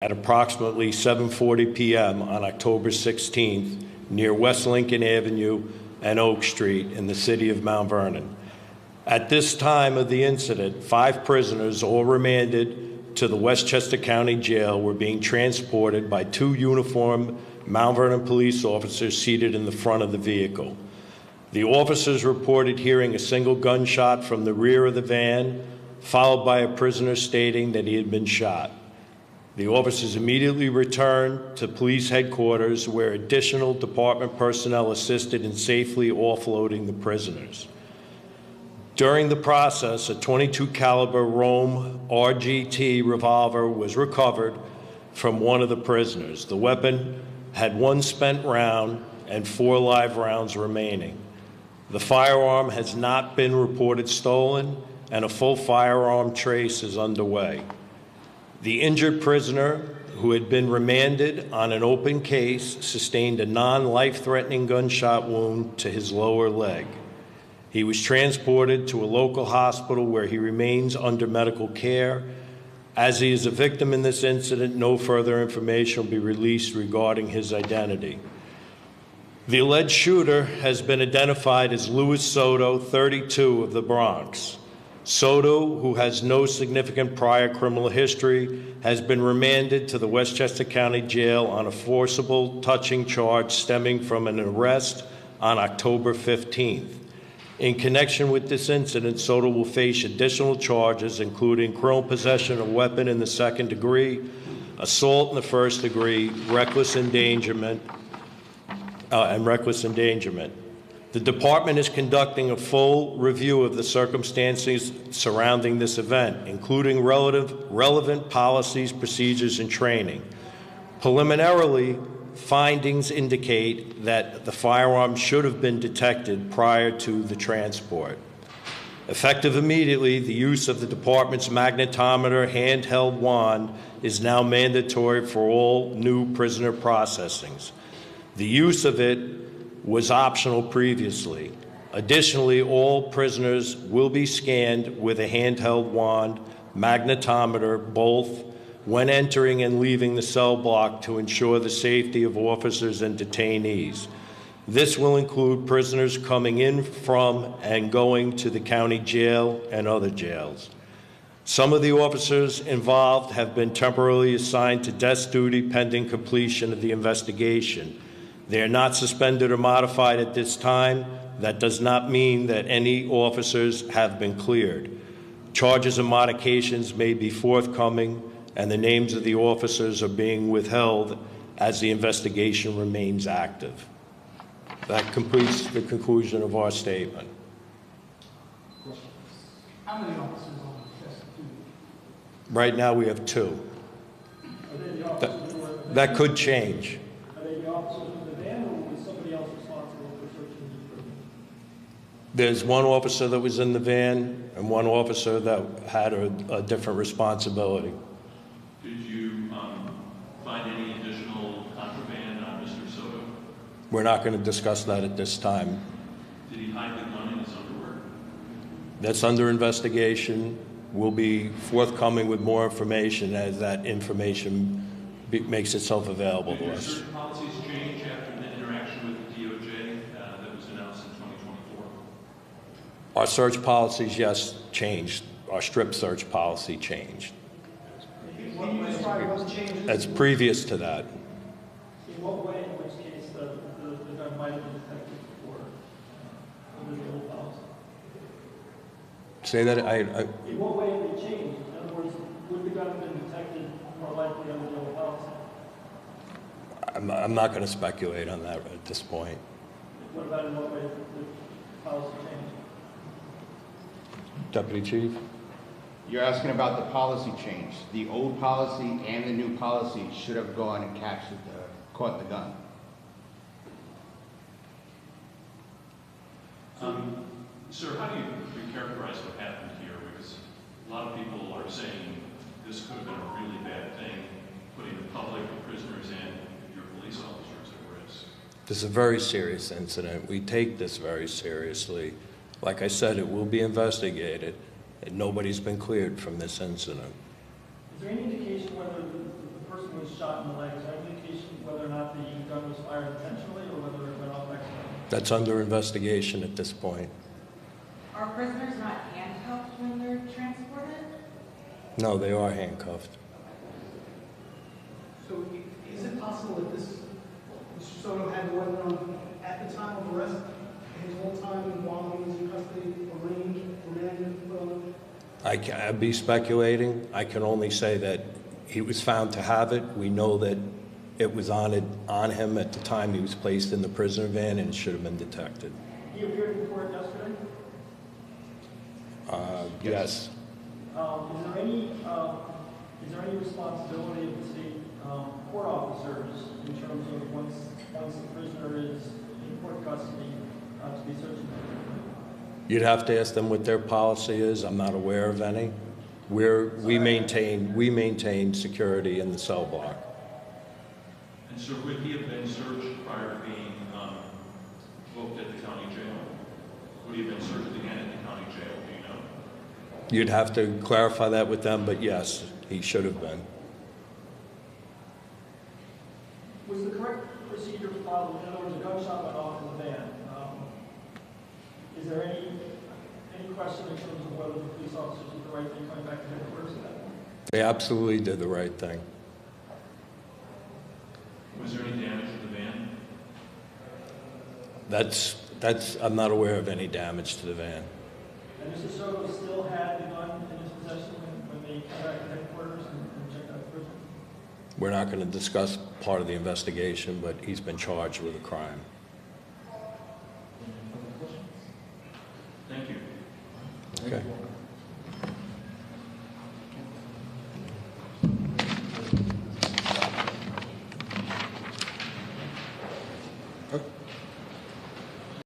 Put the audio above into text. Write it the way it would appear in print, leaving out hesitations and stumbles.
at approximately 7:40 p.m. on October 16th near West Lincoln Avenue and Oak Street in the city of Mount Vernon. At this time of the incident, 5 prisoners, all remanded to the Westchester County Jail, were being transported by 2 uniformed Mount Vernon police officers seated in the front of the vehicle. The officers reported hearing a single gunshot from the rear of the van, followed by a prisoner stating that he had been shot. The officers immediately returned to police headquarters, where additional department personnel assisted in safely offloading the prisoners. During the process, a .22 caliber Rome RGT revolver was recovered from one of the prisoners. The weapon had 1 spent round and 4 live rounds remaining. The firearm has not been reported stolen, and a full firearm trace is underway. The injured prisoner, who had been remanded on an open case, sustained a non-life-threatening gunshot wound to his lower leg. He was transported to a local hospital where he remains under medical care. As he is a victim in this incident, no further information will be released regarding his identity. The alleged shooter has been identified as Louis Soto, 32, of the Bronx. Soto, who has no significant prior criminal history, has been remanded to the Westchester County Jail on a forcible touching charge stemming from an arrest on October 15th. In connection with this incident, Soto will face additional charges, including criminal possession of a weapon in the 2nd degree, assault in the 1st degree, reckless endangerment, and reckless endangerment. The department is conducting a full review of the circumstances surrounding this event, including relevant policies, procedures, and training. Preliminarily, findings indicate that the firearm should have been detected prior to the transport. Effective immediately, the use of the department's magnetometer handheld wand is now mandatory for all new prisoner processings. The use of it was optional previously. Additionally, all prisoners will be scanned with a handheld wand, magnetometer, both when entering and leaving the cell block to ensure the safety of officers and detainees. This will include prisoners coming in from and going to the county jail and other jails. Some of the officers involved have been temporarily assigned to desk duty pending completion of the investigation. They are not suspended or modified at this time. That does not mean that any officers have been cleared. Charges and modifications may be forthcoming, and the names of the officers are being withheld as the investigation remains active. That completes the conclusion of our statement. How many officers on desk duty? Right now we have 2. Are they the officers who are That could change. Are they the officers in the van, or was somebody else responsible for searching the prison? There's 1 officer that was in the van and 1 officer that had a different responsibility. Did you find any additional contraband on Mr. Soto? We're not going to discuss that at this time. Did he hide the gun in his underwear? That's under investigation. We'll be forthcoming with more information as that information makes itself available to us. Did your search policies change after the interaction with the DOJ that was announced in 2024? Our search policies, yes, changed. Our strip search policy changed. Can you describe those changes? That's previous to that. In what way, in which case, the gun might have been detected before under the old policy? Say that In what way have they changed? In other words, would the gun have been detected more likely under the old policy? I'm not going to speculate on that at this point. What about in what way the policy changed? Deputy Chief? You're asking about the policy change. The old policy and the new policy should have gone and caught the gun. Sir, how do you characterize what happened here? Because a lot of people are saying this could have been a really bad thing, putting the public, the prisoners, and your police officers at risk. This is a very serious incident. We take this very seriously. Like I said, it will be investigated, and nobody's been cleared from this incident. Is there any indication whether the person was shot in the leg. Is there any indication whether or not the gun was fired intentionally or whether it went off accidentally? That's under investigation at this point. Are prisoners not handcuffed when they're transported? No, they are handcuffed. So is it possible that Mr. Soto had the weapon on at the time of arrest, his whole time while he was in custody, arraigned, remanded? I'd be speculating. I can only say that he was found to have it. We know that it was on him at the time he was placed in the prisoner van and should have been detected. He appeared in court yesterday. Yes. Is there any responsibility of the state court officers in terms of once the prisoner is in court custody to be searching for him? You'd have to ask them what their policy is. I'm not aware of any. We maintain security in the cell block. And sir, would he have been searched prior to being booked at the county jail? Would he have been searched again at the county jail? Do you know? You'd have to clarify that with them, but yes, he should have been. Was the correct procedure followed? In other words, a gunshot went off in the van. Is there any question in terms of whether the police officers did the right thing coming back to headquarters at that point? They absolutely did the right thing. Was there any damage to the van? I'm not aware of any damage to the van. And Mr. Soto still had the gun in his possession when they came back to headquarters and checked out the prison? We're not going to discuss part of the investigation, but he's been charged with a crime. Thank you. Okay.